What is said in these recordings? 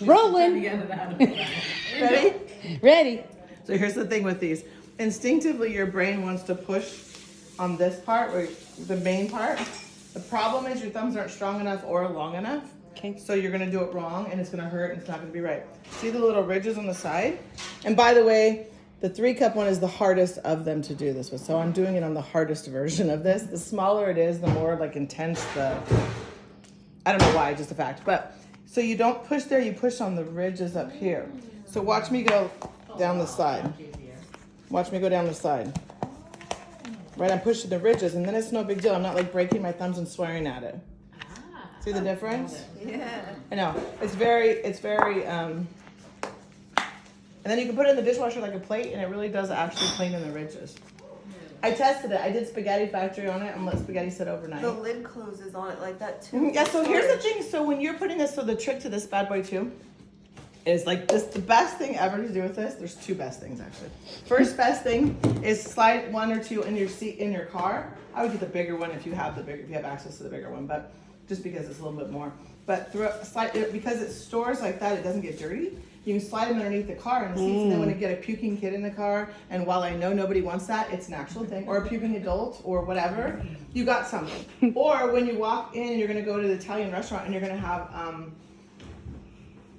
Rolling. Ready? Ready. So here's the thing with these. Instinctively, your brain wants to push on this part, or the main part. The problem is your thumbs aren't strong enough or long enough. Okay. So you're gonna do it wrong, and it's gonna hurt, and it's not gonna be right. See the little ridges on the side? And by the way, the 3-cup one is the hardest of them to do this with. So I'm doing it on the hardest version of this. The smaller it is, the more like intense the, I don't know why, just a fact. But so you don't push there, you push on the ridges up here. So watch me go down the side. Watch me go down the side. Right, I'm pushing the ridges, and then it's no big deal. I'm not like breaking my thumbs and swearing at it. See the difference? Yeah. I know. It's very, and then you can put it in the dishwasher like a plate, and it really does actually clean in the ridges. I tested it. I did Spaghetti Factory on it and let spaghetti sit overnight. The lid closes on it like that too. Yeah, so here's the thing. So when you're putting this, so the trick to this bad boy too is like this, the best thing ever to do with this, there's 2 best things actually. First best thing is slide 1 or 2 in your seat in your car. I would get the bigger one if you have access to the bigger one, but just because it's a little bit more. But slide it, because it stores like that, it doesn't get dirty. You can slide them underneath the car in the seats, and then when you get a puking kid in the car, and while I know nobody wants that, it's an actual thing, or a puking adult, or whatever, you got something. Or when you walk in, you're gonna go to the Italian restaurant, and you're gonna have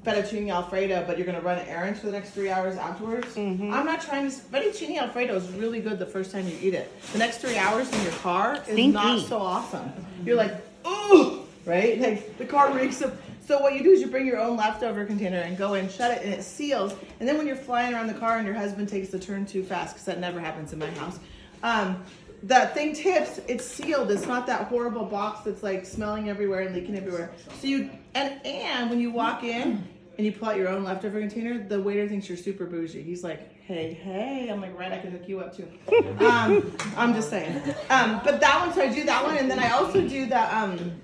fettuccine alfredo, but you're gonna run errands for the next 3 hours afterwards. I'm not trying to. Fettuccine alfredo is really good the first time you eat it. The next 3 hours in your car is Stinky. not so awesome. You're like, oh, right? Like the car reeks of. So what you do is you bring your own leftover container and go in, shut it, and it seals. And then when you're flying around the car and your husband takes the turn too fast, because that never happens in my house, that thing tips, it's sealed. It's not that horrible box that's like smelling everywhere and leaking everywhere. So you, and when you walk in and you pull out your own leftover container, the waiter thinks you're super bougie. He's like, hey. I'm like, right, I can hook you up too. I'm just saying. But that one, so I do that one, and then I also do the,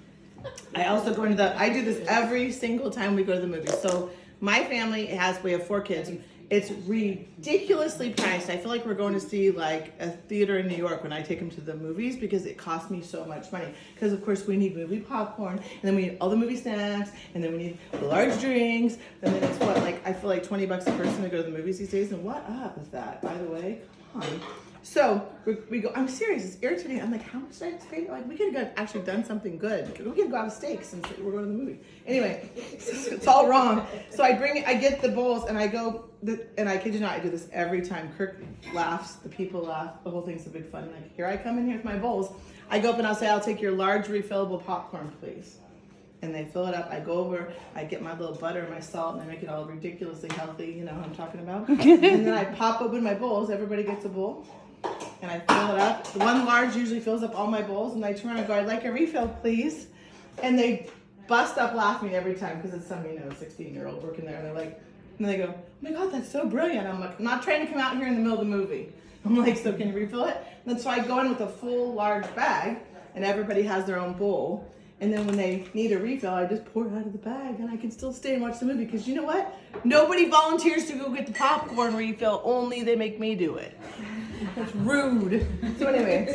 I also go into I do this every single time we go to the movies. So my family we have 4 kids. It's ridiculously priced. I feel like we're going to see like a theater in New York when I take them to the movies because it costs me so much money. Because of course we need movie popcorn, and then we need all the movie snacks, and then we need the large drinks. And then it's what, like, I feel like $20 a person to go to the movies these days. And what up is that, by the way? Come on. So we go, I'm serious, it's irritating. I'm like, how much did I pay? Like, we could have actually done something good. We could go have a steak since we're going to the movie. Anyway, it's all wrong. So I get the bowls, and I go, and I kid you not, I do this every time. Kirk laughs, the people laugh, the whole thing's a big fun. Like, here I come in here with my bowls. I go up and I'll say, I'll take your large refillable popcorn, please. And they fill it up. I go over, I get my little butter and my salt, and I make it all ridiculously healthy. You know what I'm talking about? And then I pop open my bowls. Everybody gets a bowl. And I fill it up. The one large usually fills up all my bowls, and I turn around and go, I'd like a refill, please. And they bust up laughing every time because it's some, 16-year-old working there. And they're like, and they go, oh my God, that's so brilliant. I'm like, I'm not trying to come out here in the middle of the movie. I'm like, so can you refill it? And then so I go in with a full large bag, and everybody has their own bowl. And then when they need a refill, I just pour it out of the bag, and I can still stay and watch the movie. Because you know what? Nobody volunteers to go get the popcorn refill. Only they make me do it. That's rude. So anyway.